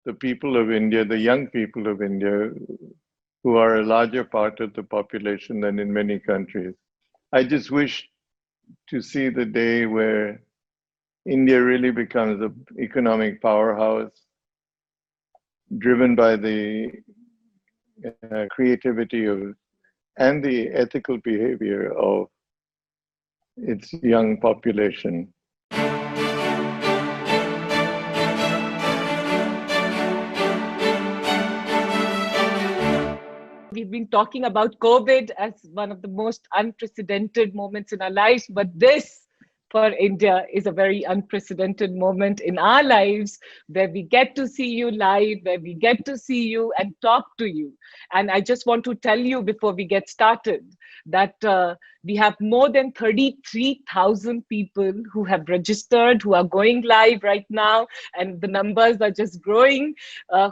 the people of India, the young people of India, who are a larger part of the population than in many countries. I just wish to see the day where India really becomes an economic powerhouse driven by the creativity of and the ethical behavior of its young population. We've been talking about COVID as one of the most unprecedented moments in our lives, but this for India is a very unprecedented moment in our lives where we get to see you live, where we get to see you and talk to you. And I just want to tell you before we get started that we have more than 33,000 people who have registered, who are going live right now, and the numbers are just growing,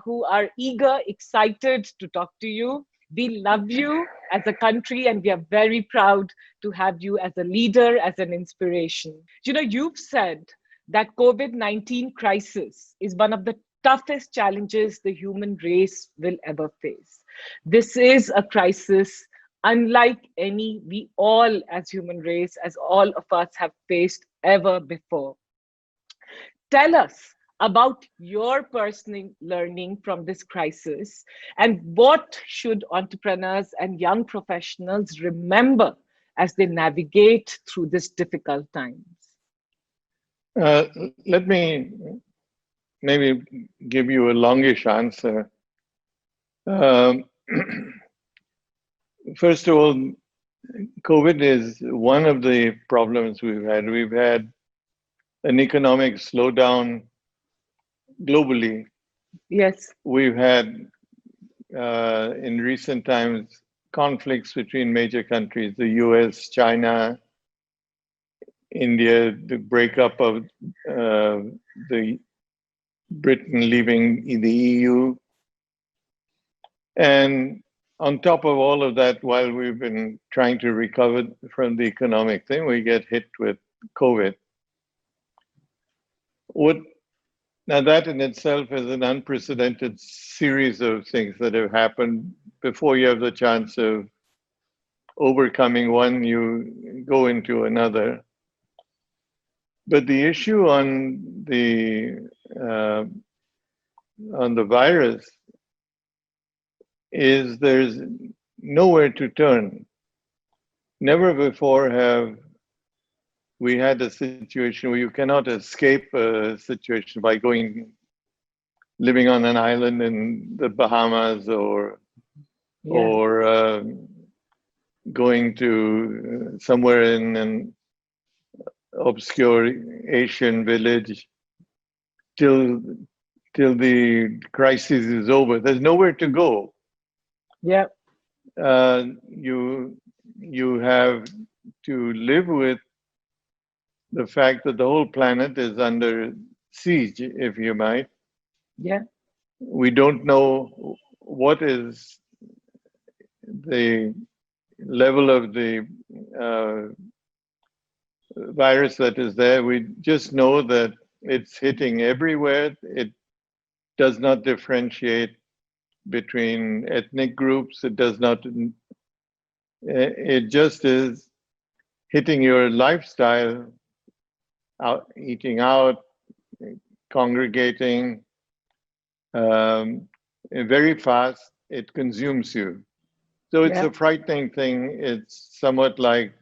who are eager, excited to talk to you. We love you as a country, and we are very proud to have you as a leader, as an inspiration. You know, you've said that COVID-19 crisis is one of the toughest challenges the human race will ever face. This is a crisis unlike any we all as human race, as all of us have faced ever before. Tell us about your personal learning from this crisis and what should entrepreneurs and young professionals remember as they navigate through this difficult times. Let me maybe give you a longish answer. First of all, COVID is one of the problems we've had. We've had an economic slowdown globally. Yes. We've had, in recent times, conflicts between major countries, the US, China, India, the breakup of the Britain leaving the EU. And on top of all of that, while we've been trying to recover from the economic thing, we get hit with COVID. Now that in itself is an unprecedented series of things that have happened. Before you have the chance of overcoming one, you go into another. But the issue on the virus is there's nowhere to turn. Never before have we had a situation where you cannot escape a situation by living on an island in the Bahamas or going to somewhere in an obscure Asian village till the crisis is over. There's nowhere to go. Yeah. You have to live with the fact that the whole planet is under siege, if you might. Yeah. We don't know what is the level of the virus that is there. We just know that it's hitting everywhere. It does not differentiate between ethnic groups. It does not. It just is hitting your lifestyle, eating out, congregating, very fast. It consumes you. So it's a frightening thing. It's somewhat like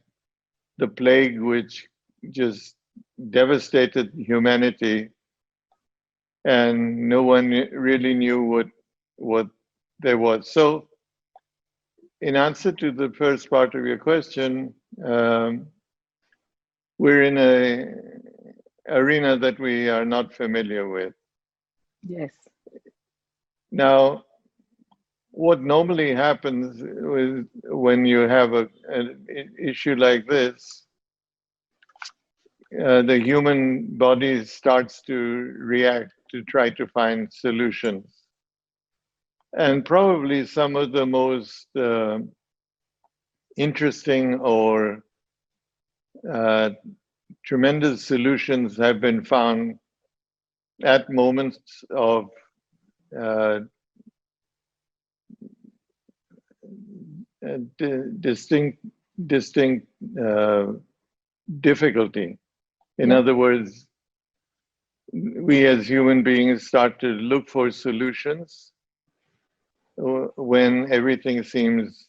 the plague, which just devastated humanity, and no one really knew what there was. So, in answer to the first part of your question, we're in an arena that we are not familiar with. Yes. Now, what normally happens when you have an issue like this, the human body starts to react to try to find solutions. And probably some of the most interesting or tremendous solutions have been found at moments of uh, distinct difficulty. In other words, we as human beings start to look for solutions when everything seems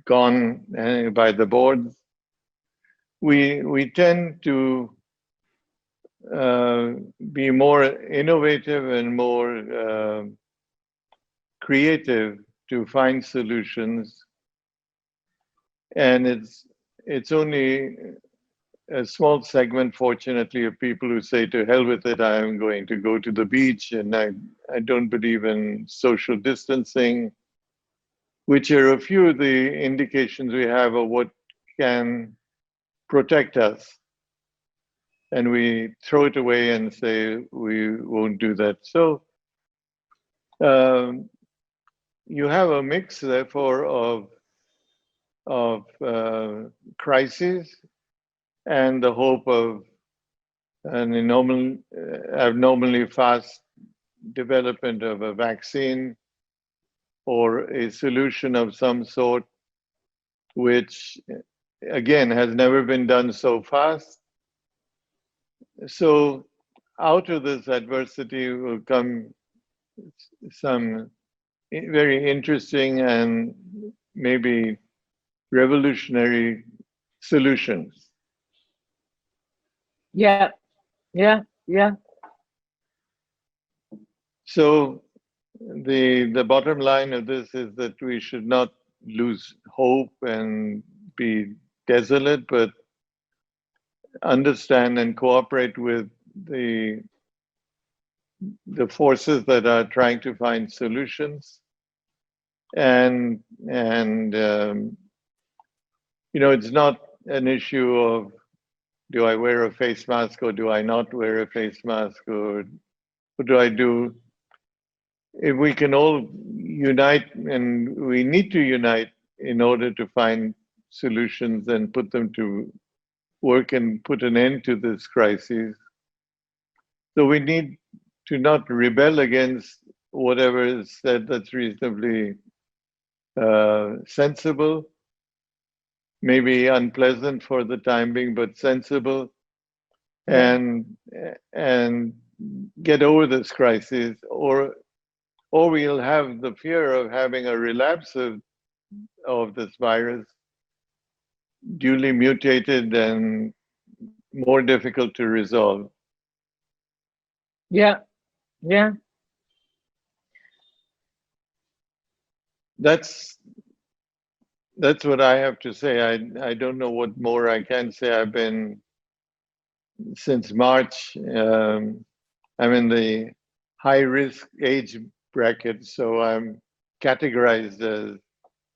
gone by the boards. We tend to be more innovative and more creative to find solutions, and it's only a small segment, fortunately, of people who say, to hell with it, I'm going to go to the beach, and I don't believe in social distancing, which are a few of the indications we have of what can protect us. And we throw it away and say, we won't do that. So you have a mix, therefore, of crises and the hope of an abnormally fast development of a vaccine or a solution of some sort, which again has never been done so fast. So out of this adversity will come some very interesting and maybe revolutionary solutions. Yeah, yeah, yeah. So the bottom line of this is that we should not lose hope and be desolate, but understand and cooperate with the forces that are trying to find solutions. And it's not an issue of, do I wear a face mask or do I not wear a face mask, or what do I do? If we can all unite, and we need to unite in order to find solutions and put them to work and put an end to this crisis. So we need to not rebel against whatever is said that's reasonably sensible, maybe unpleasant for the time being, but sensible, and get over this crisis, or we'll have the fear of having a relapse of this virus, duly mutated and more difficult to resolve. Yeah, yeah. That's what I have to say. I don't know what more I can say. I've been, since March, I'm in the high risk age bracket, so I'm categorized as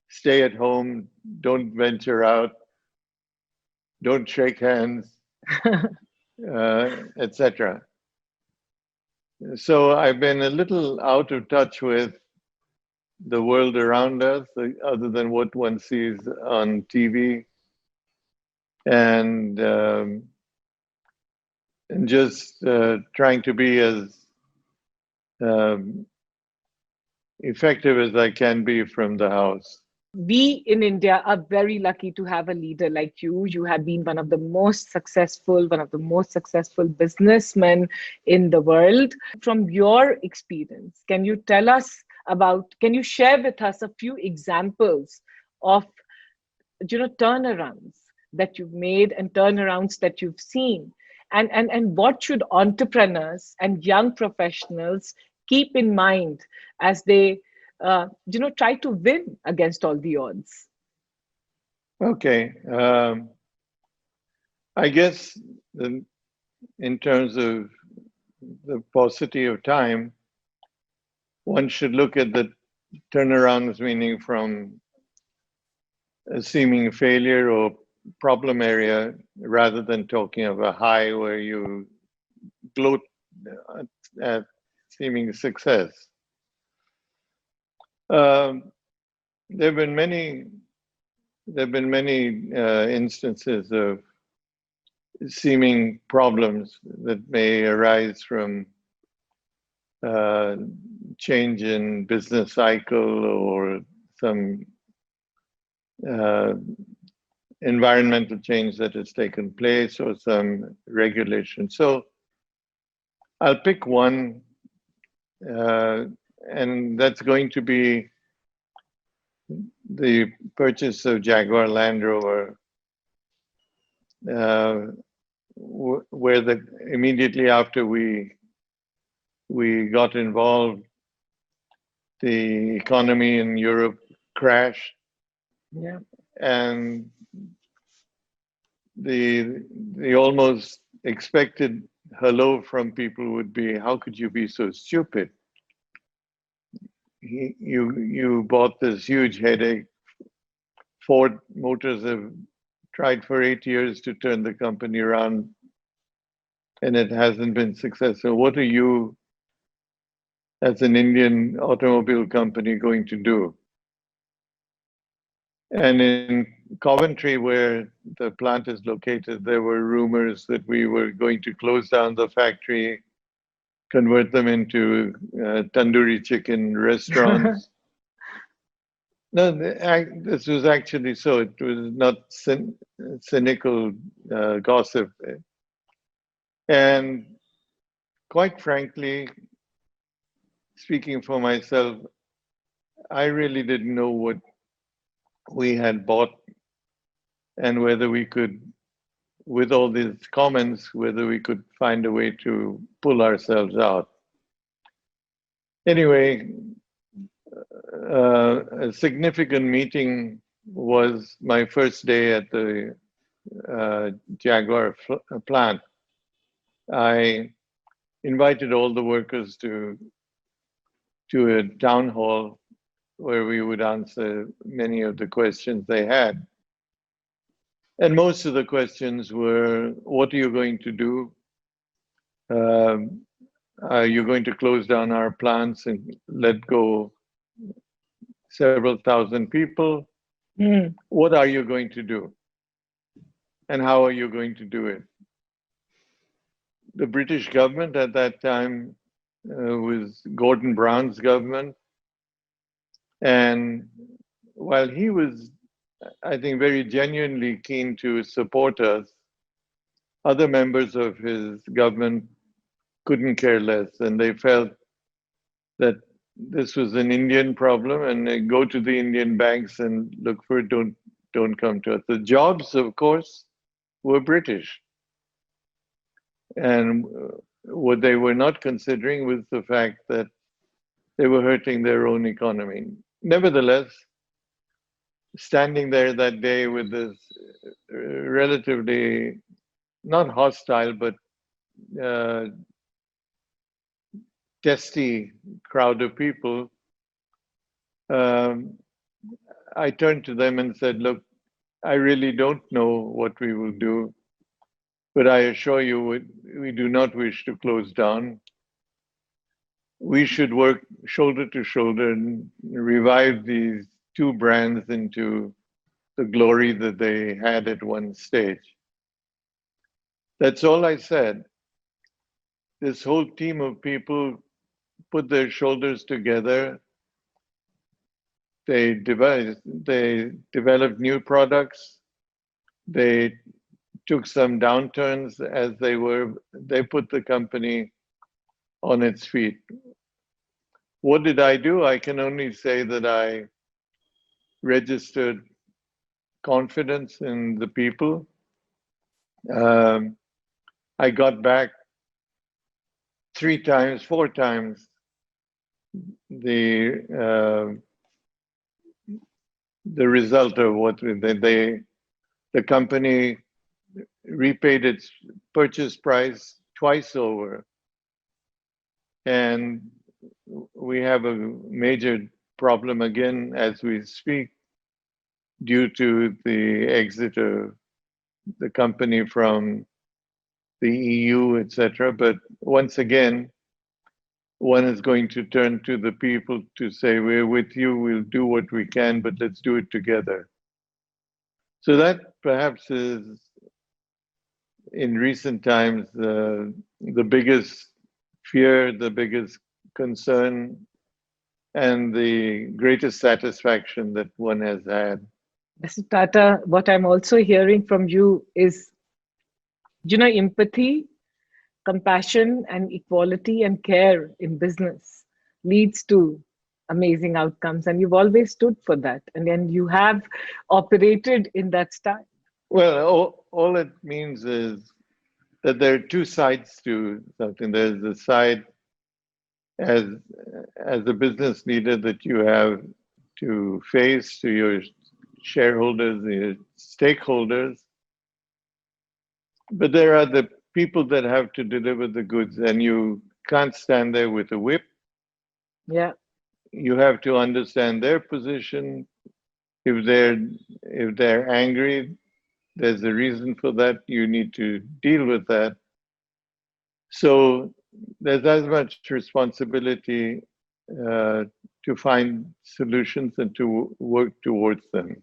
stay at home, don't venture out, don't shake hands, etc. So I've been a little out of touch with the world around us, other than what one sees on TV, and just trying to be as um, effective as I can be from the house. We in India are very lucky to have a leader like you. You have been one of the most successful businessmen in the world. From your experience, can you tell us can you share with us a few examples of, turnarounds that you've made and turnarounds that you've seen? And what should entrepreneurs and young professionals keep in mind as they try to win against all the odds? Okay. I guess in terms of the paucity of time, one should look at the turnarounds, meaning from a seeming failure or problem area, rather than talking of a high where you gloat at seeming success. There have been many instances of seeming problems that may arise from uh, change in business cycle or some uh, environmental change that has taken place or some regulation. So I'll pick one, uh, and that's going to be the purchase of Jaguar Land Rover, uh, where the immediately after we got involved, the economy in Europe crashed, Yeah. and the almost expected hello from people would be, "How could you be so stupid? You bought this huge headache. Ford Motors have tried for 8 years to turn the company around, and it hasn't been successful. What are you, as an Indian automobile company, going to do?" And in Coventry, where the plant is located, there were rumors that we were going to close down the factory, convert them into tandoori chicken restaurants. No, this was actually so. It was not cynical gossip. And quite frankly, speaking for myself, I really didn't know what we had bought and whether we could, with all these comments, whether we could find a way to pull ourselves out. Anyway, a significant meeting was my first day at the Jaguar plant. I invited all the workers to a town hall where we would answer many of the questions they had. And most of the questions were, what are you going to do? Are you going to close down our plants and let go several thousand people? Mm. What are you going to do? And how are you going to do it? The British government at that time was Gordon Brown's government. And while he was, I think, very genuinely keen to support us, other members of his government couldn't care less. And they felt that this was an Indian problem and they go to the Indian banks and look for it, don't come to us. The jobs, of course, were British. And what they were not considering was the fact that they were hurting their own economy. Nevertheless, standing there that day with this relatively not hostile but uh, testy crowd of people, um, I turned to them and said, "Look, I really don't know what we will do, but I assure you we do not wish to close down. We should work shoulder to shoulder and revive these two brands into the glory that they had at one stage." That's all I said. This whole team of people put their shoulders together. They developed new products. They took some downturns as they put the company on its feet. What did I do? I can only say that I registered confidence in the people. Um, I got back 3 times, 4 times the result of what the company repaid its purchase price twice over, and we have a major problem again as we speak due to the exit of the company from the EU, etc. But once again, one is going to turn to the people to say, "We're with you, we'll do what we can, but let's do it together." So that perhaps is, in recent times, the biggest fear, the biggest concern and the greatest satisfaction that one has had. Mr. Tata, what I'm also hearing from you is, empathy, compassion, and equality and care in business leads to amazing outcomes. And you've always stood for that. And then you have operated in that style. Well, all it means is that there are two sides to something. There's the side as a business leader that you have to face to your shareholders, your stakeholders. But there are the people that have to deliver the goods, and you can't stand there with a whip. Yeah. You have to understand their position. If they're angry, there's a reason for that. You need to deal with that. So there's as much responsibility to find solutions and to work towards them.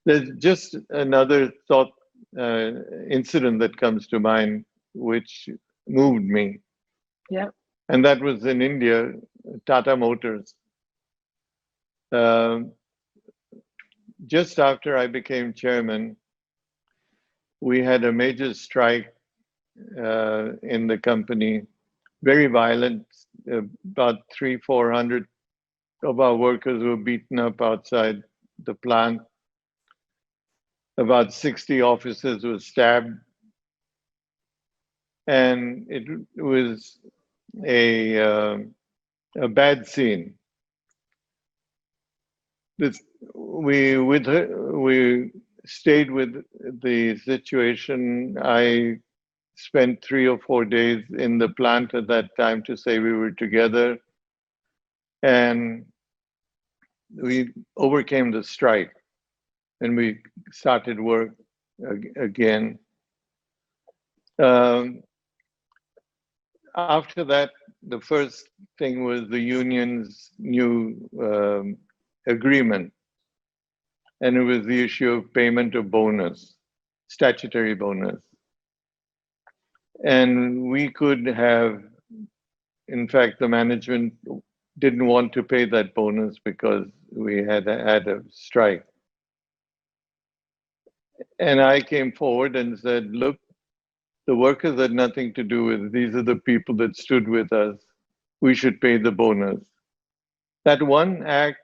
There's just another thought incident that comes to mind, which moved me. Yeah. And that was in India, Tata Motors. Just after I became chairman, we had a major strike in the company, very violent. About 300-400 of our workers were beaten up outside the plant. About 60 officers were stabbed. And it was a bad scene. We stayed with the situation. I spent 3 or 4 days in the plant at that time to say we were together, and we overcame the strike, and we started work again. After that, the first thing was the union's new agreement, and it was the issue of payment of bonus, statutory bonus. And we could have, in fact, the management didn't want to pay that bonus because we had had a strike. And I came forward and said, look, the workers had nothing to do with it. These are the people that stood with us. We should pay the bonus. That one act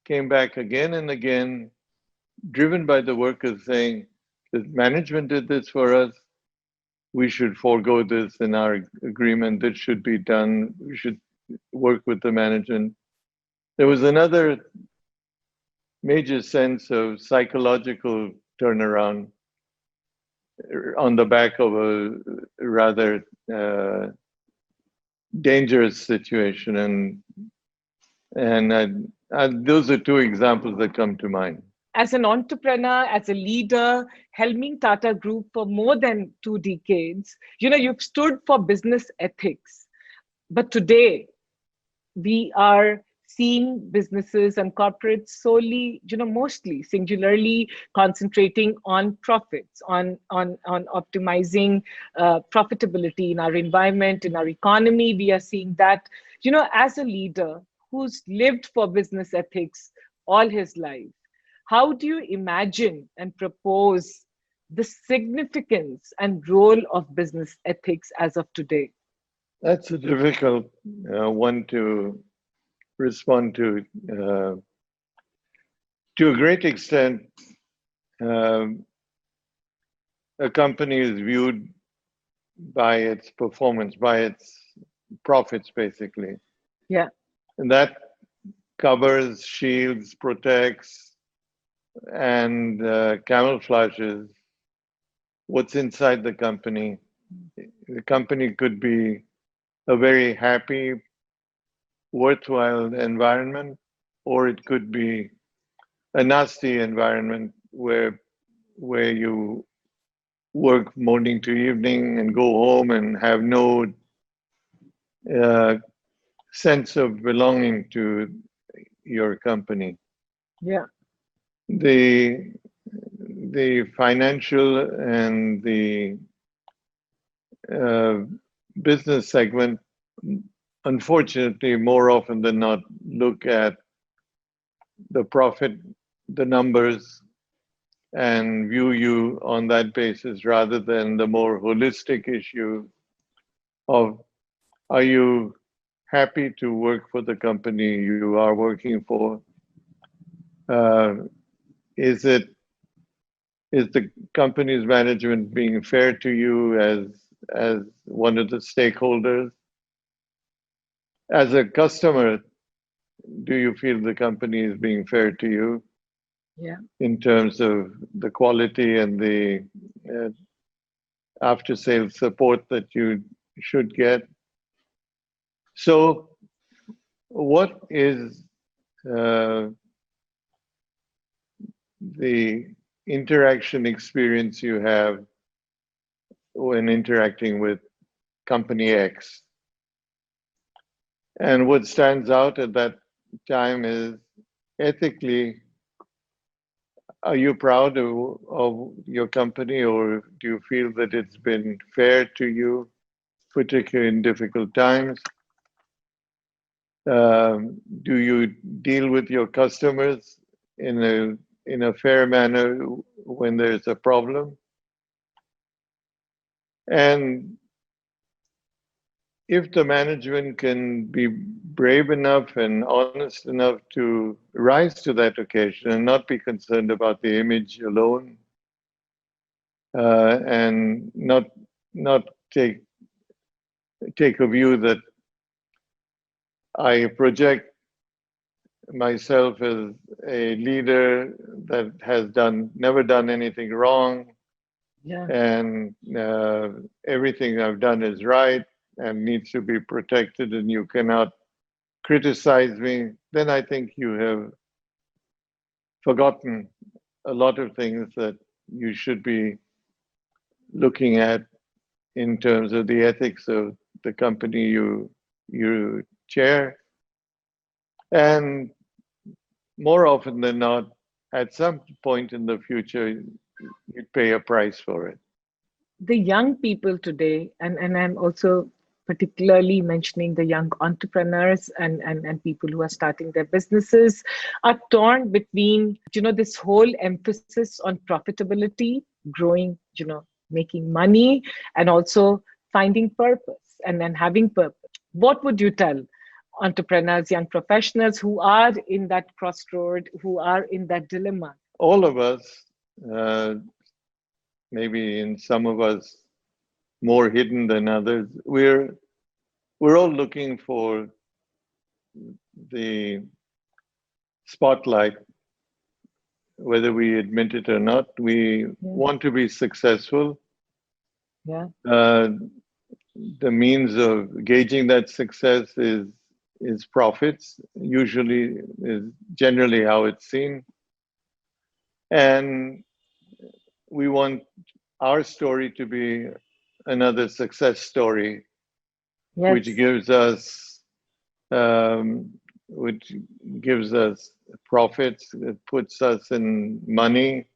came back again and again, driven by the workers saying, the management did this for us. We should forego this in our agreement. This should be done. We should work with the management. There was another major sense of psychological turnaround on the back of a rather dangerous situation, and those are two examples that come to mind. As an entrepreneur, as a leader, helming Tata Group for more than 2 decades, you've stood for business ethics. But today, we are seeing businesses and corporates solely, mostly singularly concentrating on profits, on optimizing profitability in our environment, in our economy. We are seeing that, as a leader who's lived for business ethics all his life, how do you imagine and propose the significance and role of business ethics as of today? That's a difficult one to respond to. To a great extent, a company is viewed by its performance, by its profits, basically. Yeah. And that covers, shields, protects, and camouflages what's inside the company. The company could be a very happy, worthwhile environment, or it could be a nasty environment where you work morning to evening and go home and have no sense of belonging to your company. Yeah. The financial and the business segment unfortunately, more often than not, look at the profit, the numbers, and view you on that basis rather than the more holistic issue of, are you happy to work for the company you are working for? Uh, is it is the company's management being fair to you as one of the stakeholders? As a customer, do you feel the company is being fair to you Yeah. in terms of the quality and the uh, after sales support that you should get? So, what is uh, the interaction experience you have when interacting with company X? And what stands out at that time is, ethically, are you proud of your company, or do you feel that it's been fair to you, particularly in difficult times? Do you deal with your customers in a fair manner when there's a problem? And if the management can be brave enough and honest enough to rise to that occasion and not be concerned about the image alone, and not take a view that I project myself as a leader that has never done anything wrong, Yeah. and everything I've done is right and needs to be protected, and you cannot criticize me, then I think you have forgotten a lot of things that you should be looking at in terms of the ethics of the company you chair. And more often than not, at some point in the future, you pay a price for it. The young people today, and I'm also particularly mentioning the young entrepreneurs and people who are starting their businesses, are torn between, this whole emphasis on profitability, growing, making money, and also finding purpose and then having purpose. What would you tell entrepreneurs, young professionals who are in that crossroad, who are in that dilemma? All of us, uh, maybe in some of us more hidden than others, we're all looking for the spotlight, whether we admit it or not. We want to be successful. Yeah. The means of gauging that success is profits, usually is generally how it's seen. And we want our story to be another success story, Yes. which gives us profits, it puts us in money,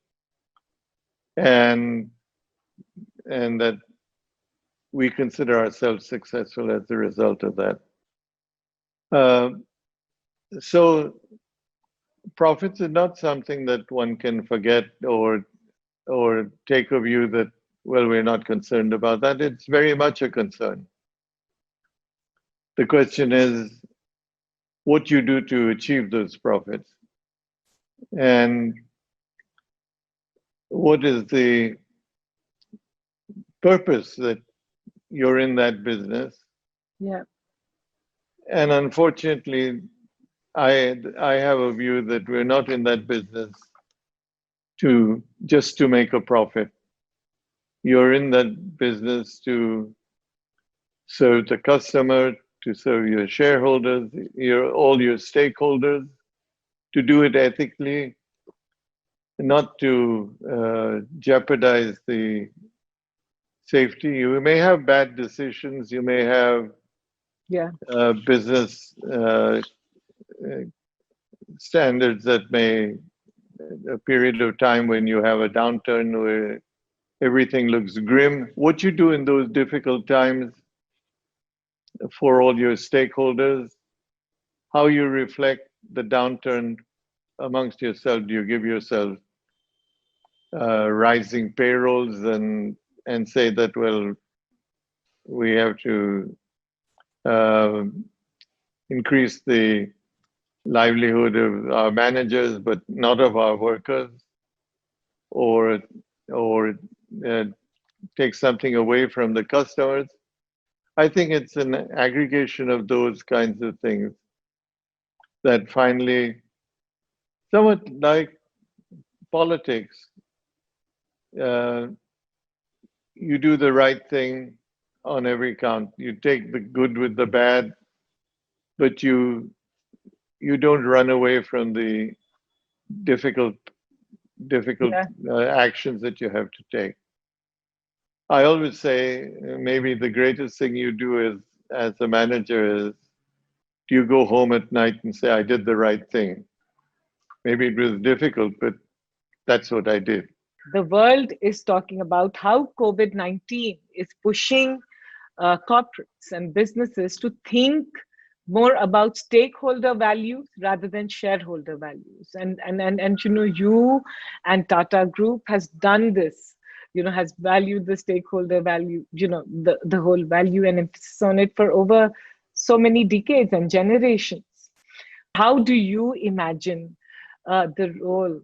and that we consider ourselves successful as a result of that. So profits are not something that one can forget or take a view that, well, we're not concerned about that. It's very much a concern. The question is what you do to achieve those profits, and what is the purpose that you're in that business. Yeah. And unfortunately, I have a view that we're not in that business just to make a profit. You're in that business to serve the customer, to serve your shareholders, all your stakeholders, to do it ethically, not to jeopardize the safety. You may have bad decisions. You may have business standards that may, a period of time when you have a downturn where everything looks grim. What you do in those difficult times for all your stakeholders, how you reflect the downturn amongst yourself. Do you give yourself rising payrolls and say that, well, we have to uh, increase the livelihood of our managers, but not of our workers, or uh, take something away from the customers? I think it's an aggregation of those kinds of things that finally, somewhat like politics, uh, you do the right thing on every count. You take the good with the bad, but you don't run away from the difficult difficult Yeah. actions that you have to take. I always say maybe the greatest thing you do is as a manager is you go home at night and say, I did the right thing. Maybe it was difficult, but that's what I did. The world is talking about how COVID-19 is pushing corporates and businesses to think more about stakeholder values rather than shareholder values. And you and Tata Group has done this, has valued the stakeholder value, the whole value and emphasis on it for over so many decades and generations. How do you imagine the role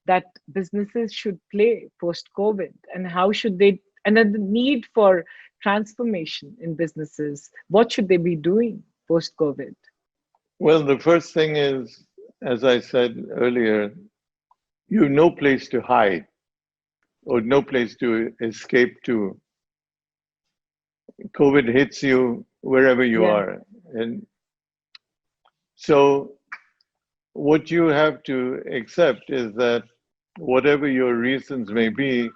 that businesses should play post COVID, and how should they, and then the need for transformation in businesses? What should they be doing post COVID? Well, the first thing is, as I said earlier, you have no place to hide or no place to escape to. COVID hits you wherever you Yeah, are. And so what you have to accept is that whatever your reasons may be,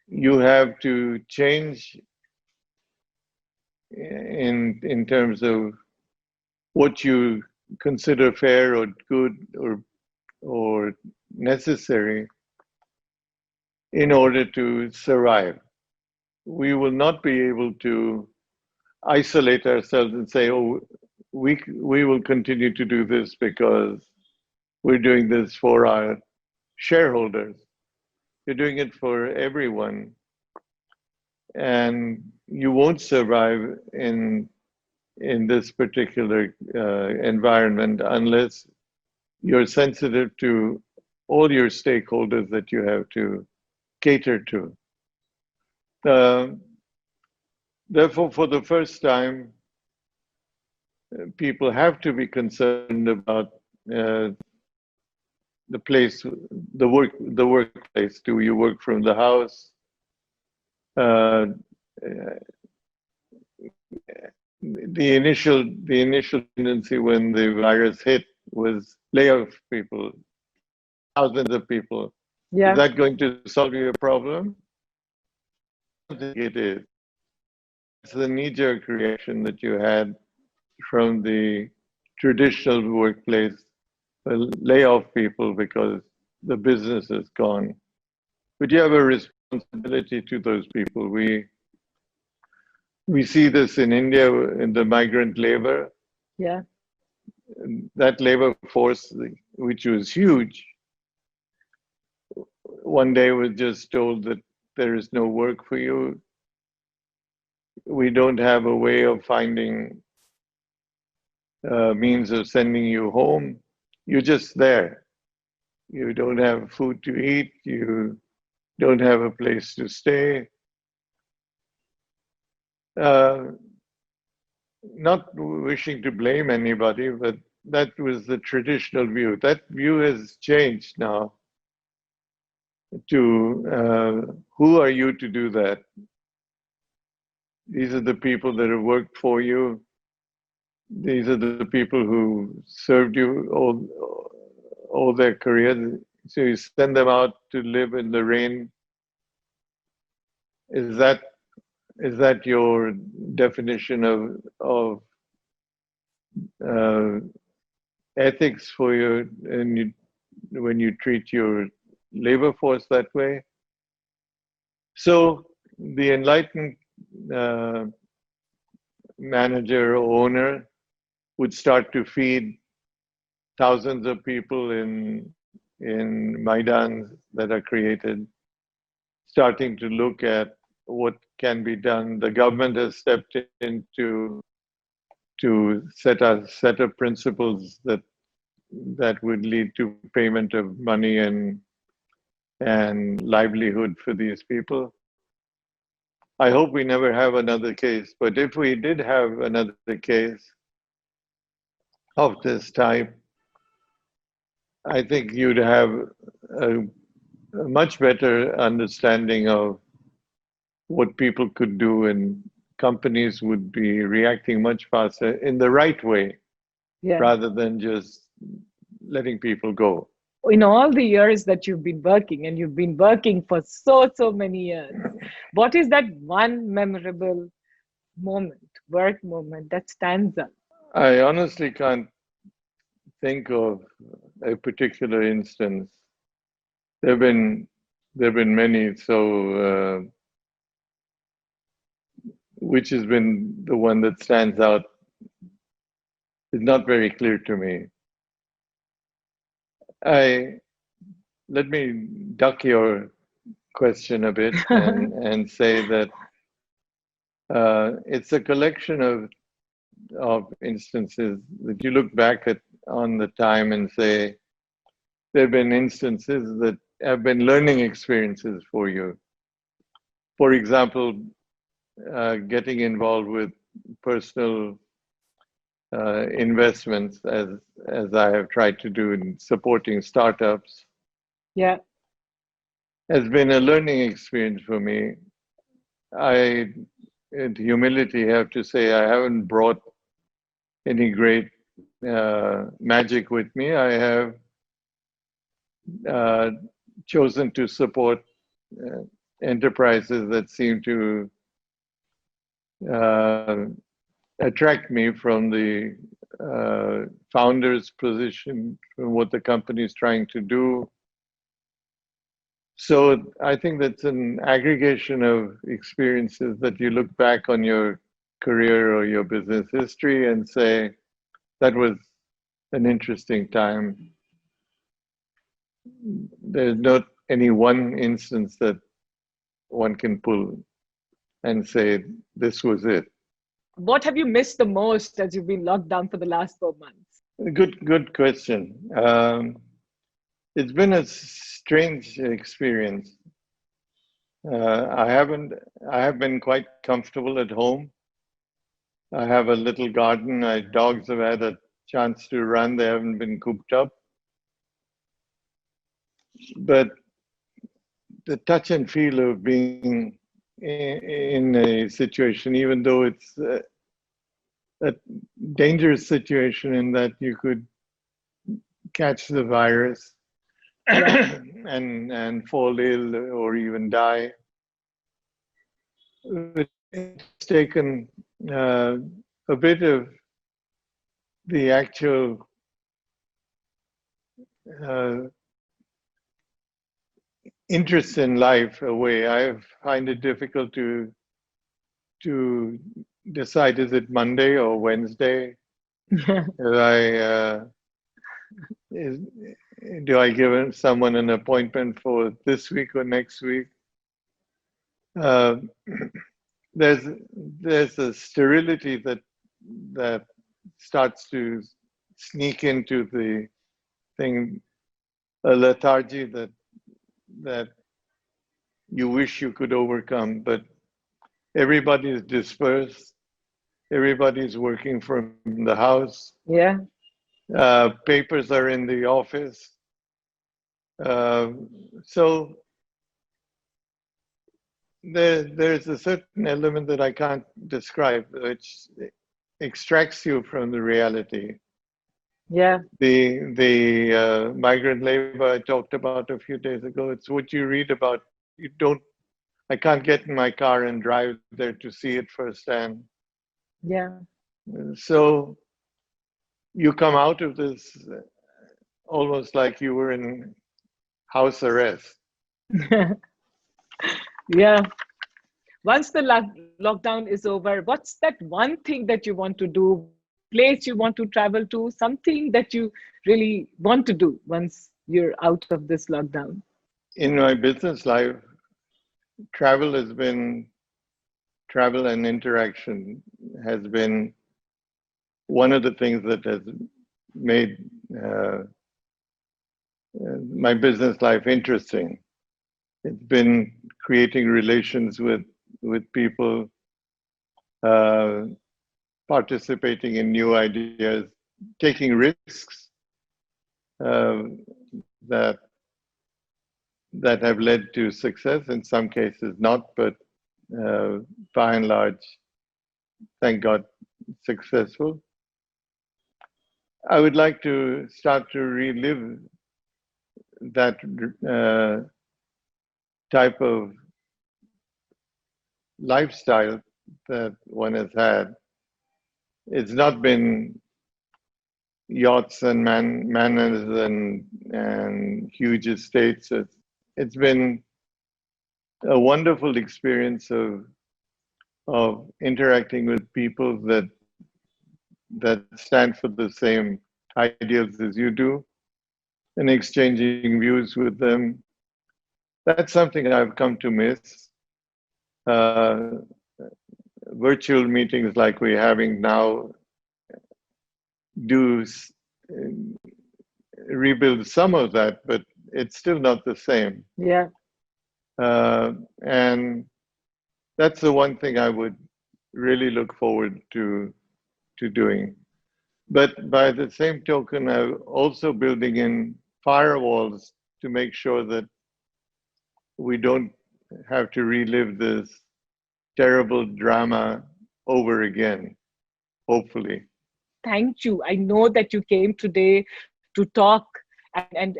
you have to change in terms of what you consider fair or good or necessary in order to survive. We will not be able to isolate ourselves and say, oh, we will continue to do this because we're doing this for our shareholders. You're doing it for everyone. And you won't survive in this particular environment unless you're sensitive to all your stakeholders that you have to cater to. Uh, Therefore, for the first time, people have to be concerned about uh, the workplace. Do you work from the house? Uh, the initial tendency when the virus hit was lay off people, thousands of people. Is yeah, that going to solve your problem? I don't think it is. It's the knee-jerk reaction that you had from the traditional workplace, lay off people because the business is gone. But you have a responsibility to those people. We see this in India in the migrant labor. yeah, That labor force, which was huge, one day was just told that there is no work for you. We don't have a way of finding means of sending you home. You're just there. You don't have food to eat. You don't have a place to stay. Uh, Not wishing to blame anybody, but that was the traditional view. That view has changed now to who are you to do that? These are the people that have worked for you. These are the people who served you all their careers. So you send them out to live in the rain. Is that your definition of uh, ethics for your and you, when you treat your labor force that way? So the enlightened uh, manager or owner would start to feed thousands of people in Maidans that are created, starting to look at what can be done. The government has stepped in to set a set of principles that would lead to payment of money and livelihood for these people. I hope we never have another case, but if we did have another case of this type, I think you'd have a much better understanding of what people could do, and companies would be reacting much faster in the right way, Yeah. rather than just letting people go. In all the years that you've been working, and you've been working for so many years, what is that one memorable moment, work moment that stands out? I honestly can't think of a particular instance. There have been many. So, which has been the one that stands out is not very clear to me. Let me duck your question a bit and say that it's a collection of instances that you look back at on the time and say there have been instances that have been learning experiences for you. For example, getting involved with personal investments, as I have tried to do in supporting startups, Yeah. has been a learning experience for me. I, in humility, have to say I haven't brought any great magic with me. I have uh, chosen to support enterprises that seem to uh, attract me from the founder's position, from what the company is trying to do. So I think that's an aggregation of experiences that you look back on your career or your business history and say, that was an interesting time. There's not any one instance that one can pull and say, this was it. What have you missed the most as you've been locked down for the last 4 months? Good question. It's been a strange experience. I have been quite comfortable at home. I have a little garden. My dogs have had a chance to run. They haven't been cooped up. But the touch and feel of being in a situation, even though it's a dangerous situation in that you could catch the virus and fall ill or even die. It's taken a bit of the actual interest in life away. I find it difficult to decide, is it Monday or Wednesday? Do I give someone an appointment for this week or next week? There's a sterility that starts to sneak into the thing, a lethargy that you wish you could overcome, but everybody is dispersed. Everybody's working from the house. Yeah. Papers are in the office. So there's a certain element that I can't describe, which extracts you from the reality. Yeah. The migrant labor I talked about a few days ago, it's what you read about. I can't get in my car and drive there to see it firsthand. Yeah. So you come out of this almost like you were in house arrest. Yeah. once the lockdown is over, what's that one thing that you want to do, one place you want to travel to, something that you really want to do once you're out of this lockdown? In my business life, travel has been, travel and interaction has been one of the things that has made uh, my business life interesting. It's been creating relations with people, uh, participating in new ideas, taking risks uh, that that have led to success. In some cases, not, but by and large, thank God, successful. I would like to start to relive that type of lifestyle that one has had. It's not been yachts and manors and huge estates. It's been a wonderful experience of interacting with people that stand for the same ideals as you do and exchanging views with them. That's something I've come to miss. Uh, Virtual meetings like we're having now do rebuild some of that, but it's still not the same. Yeah. And that's the one thing I would really look forward to doing. But by the same token, I'm also building in firewalls to make sure that we don't have to relive this terrible drama over again, hopefully. Thank you. I know that you came today to talk and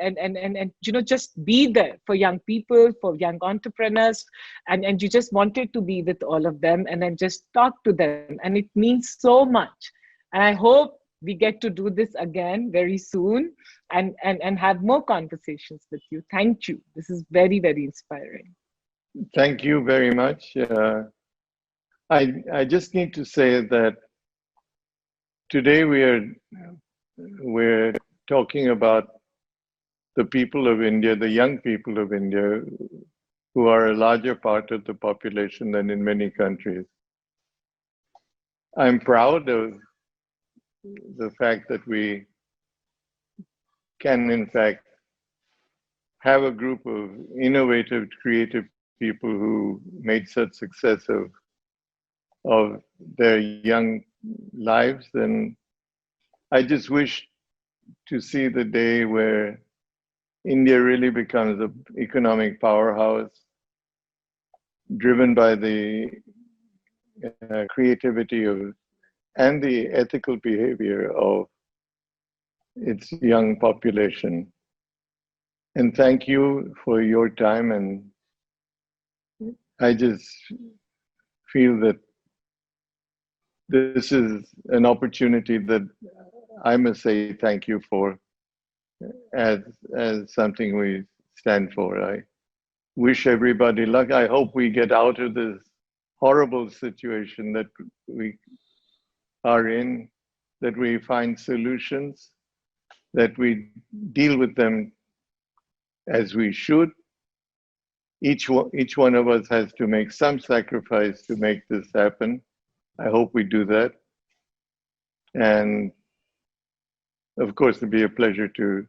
just be there for young people, for young entrepreneurs, and you just wanted to be with all of them and then just talk to them. And it means so much. And I hope we get to do this again very soon and have more conversations with you. Thank you. This is very, very inspiring. Thank you very much. I just need to say that today we're talking about the people of India, the young people of India, who are a larger part of the population than in many countries. I'm proud of the fact that we can, in fact, have a group of innovative, creative people who made such success of their young lives. And I just wish to see the day where India really becomes an economic powerhouse driven by the creativity of and the ethical behavior of its young population. And thank you for your time. And I just feel that this is an opportunity that I must say thank you for as something we stand for. I wish everybody luck. I hope we get out of this horrible situation that we are in, that we find solutions, that we deal with them as we should. Each one of us has to make some sacrifice to make this happen. I hope we do that. And of course, it'd be a pleasure to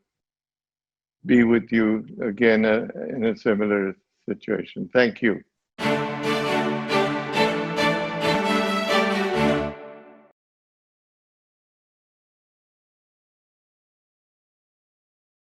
be with you again in a similar situation. Thank you.